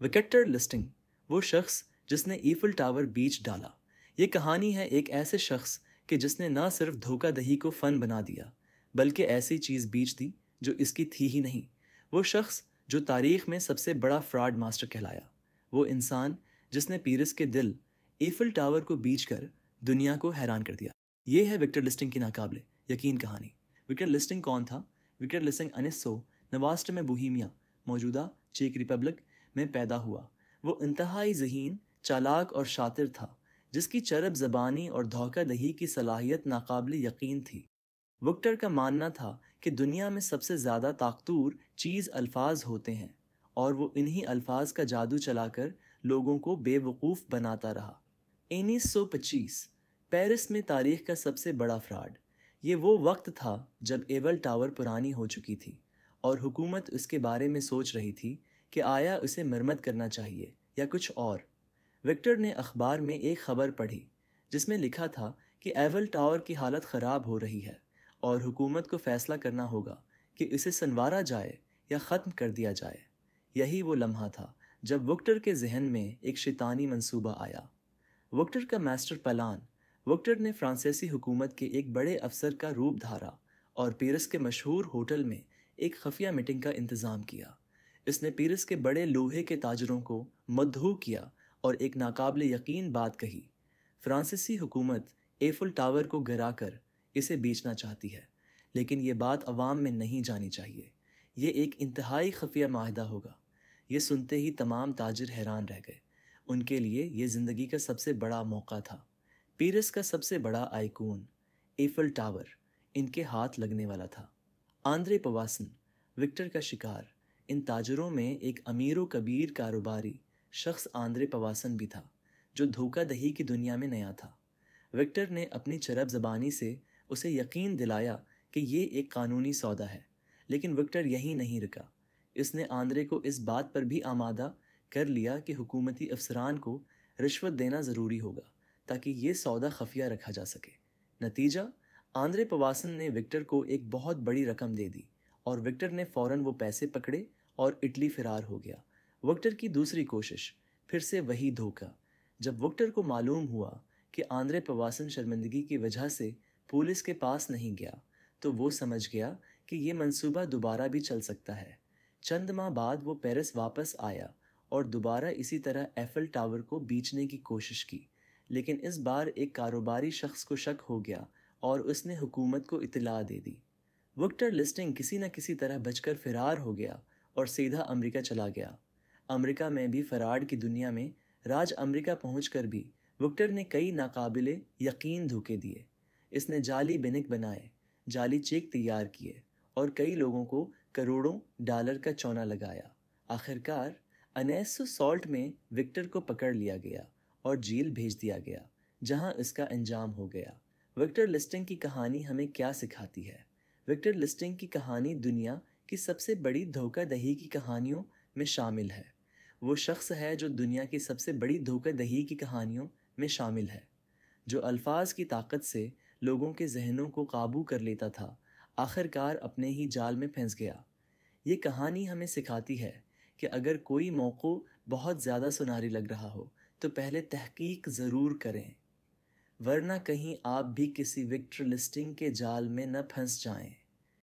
Victor listing, वो शख्स जिसने ईफिल टावर बीच डाला। ये कहानी है एक ऐसे शख्स कि जिसने ना सिर्फ धोखा दही को फन बना दिया, बल्कि ऐसी चीज़ बीच दी जो इसकी थी ही नहीं। वो शख्स जो तारीख में सबसे बड़ा फ्रॉड मास्टर कहलाया। वो इंसान जिसने पीरिस के दिल ईफिल टावर को बीच कर दुनिया को हैरान कर दिया। ये है विक्टर लिस्टिंग की नाकाबिले यकीन कहानी। विक्टर लिस्टिंग कौन था? विक्टर लिस्टिंग 1989 में बोहीमिया, मौजूदा चेक रिपब्लिक में पैदा हुआ। वो इंतहाई ज़हीन, चालाक और शातिर था, जिसकी चरब ज़बानी और धोखा दही की सलाहियत नाकाबिले यकीन थी। विक्टर का मानना था कि दुनिया में सबसे ज़्यादा ताकतूर चीज़ अल्फाज होते हैं, और वो इन्हीं अल्फाज का जादू चलाकर लोगों को बेवकूफ़ बनाता रहा। 1925 पेरिस में तारीख का सबसे बड़ा फ्रॉड। ये वो वक्त था जब एवल टावर पुरानी हो चुकी थी और हुकूमत उसके बारे में सोच रही थी कि आया उसे मरम्मत करना चाहिए या कुछ और। विक्टर ने अखबार में एक खबर पढ़ी जिसमें लिखा था कि एवल टावर की हालत ख़राब हो रही है और हुकूमत को फ़ैसला करना होगा कि इसे संवारा जाए या ख़त्म कर दिया जाए। यही वो लम्हा था जब विक्टर के जहन में एक शैतानी मंसूबा आया। विक्टर का मास्टर प्लान। विक्टर ने फ्रांसीसी हुकूमत के एक बड़े अफसर का रूप धारा और पेरिस के मशहूर होटल में एक खुफिया मीटिंग का इंतज़ाम किया। इसने पेरिस के बड़े लोहे के ताजरों को मदहू किया और एक नाकाबिले यकीन बात कही। फ्रांसीसी हुकूमत एफिल टावर को गिरा कर इसे बेचना चाहती है, लेकिन ये बात अवाम में नहीं जानी चाहिए। ये एक इंतहाई खुफिया माहिदा होगा। ये सुनते ही तमाम ताजिर हैरान रह गए। उनके लिए ये ज़िंदगी का सबसे बड़ा मौका था। पेरिस का सबसे बड़ा आइकॉन एफिल टावर इनके हाथ लगने वाला था। आंद्रे पवासन, विक्टर का शिकार। इन ताजरों में एक अमीर व कबीर कारोबारी शख्स आंद्रे पवासन भी था, जो धोखा दही की दुनिया में नया था। विक्टर ने अपनी चरब ज़बानी से उसे यकीन दिलाया कि ये एक कानूनी सौदा है, लेकिन विक्टर यहीं नहीं रुका। इसने आंद्रे को इस बात पर भी आमादा कर लिया कि हुकूमती अफसरान को रिश्वत देना ज़रूरी होगा ताकि ये सौदा खफिया रखा जा सके। नतीजा, आंद्रे पवासन ने विक्टर को एक बहुत बड़ी रकम दे दी और विक्टर ने फ़ौरन वो पैसे पकड़े और इटली फ़रार हो गया। विक्टर की दूसरी कोशिश, फिर से वही धोखा। जब विक्टर को मालूम हुआ कि आंद्रे पवासन शर्मिंदगी की वजह से पुलिस के पास नहीं गया, तो वो समझ गया कि ये मंसूबा दोबारा भी चल सकता है। चंद माह बाद वो पेरिस वापस आया और दोबारा इसी तरह एफिल टावर को बेचने की कोशिश की, लेकिन इस बार एक कारोबारी शख्स को शक हो गया और उसने हुकूमत को इत्तला दे दी। विक्टर लिस्टिंग किसी न किसी तरह बचकर फ़रार हो गया और सीधा अमेरिका चला गया। अमेरिका में भी फ़राड की दुनिया में राज अमेरिका पहुंचकर भी विक्टर ने कई नाकाबिले यकीन धोखे दिए। इसने जाली बिनिक बनाए, जाली चेक तैयार किए और कई लोगों को करोड़ों डॉलर का चौना लगाया। आखिरकार 1960 में विक्टर को पकड़ लिया गया और जेल भेज दिया गया, जहां इसका अंजाम हो गया। विक्टर लिस्टिंग की कहानी हमें क्या सिखाती है? विक्टर लिस्टिंग की कहानी दुनिया की सबसे बड़ी धोखा दही की कहानियों में शामिल है। वो शख्स है जो दुनिया की सबसे बड़ी धोखा दही की कहानियों में शामिल है, जो अल्फाज की ताकत से लोगों के जहनों को काबू कर लेता था, आखिरकार अपने ही जाल में फंस गया। ये कहानी हमें सिखाती है कि अगर कोई मौका बहुत ज़्यादा सुनहरी लग रहा हो तो पहले तहकीक ज़रूर करें, वरना कहीं आप भी किसी विक्टर लिस्टिंग के जाल में न फंस जाएं।